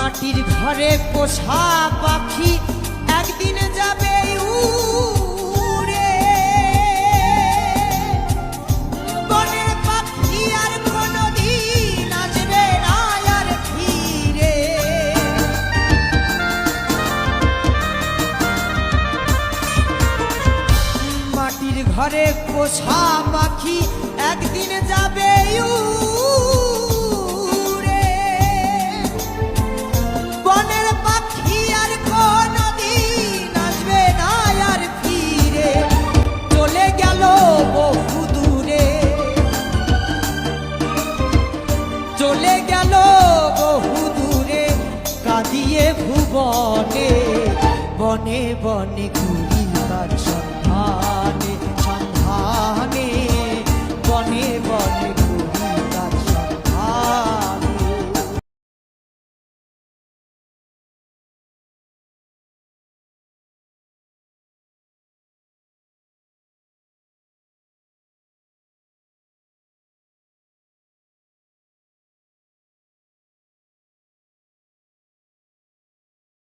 মাটির ঘরে পোষা পাখি একদিন যাবে উড়ে। বনের পাখি আর কোনদিন আসবে না আর ফিরে। মাটির ঘরে পোষা পাখি একদিন যাবে উড়ে। বনের পাখি আর কোনদিন আসবে না আর ফিরে। চলে গেল বহু দূরে, চলে গেল বহু দূরে, কাঁদিয়ে ভুবনে। বনে বনে ঘুরি তার সন্ধানে, সন্ধানে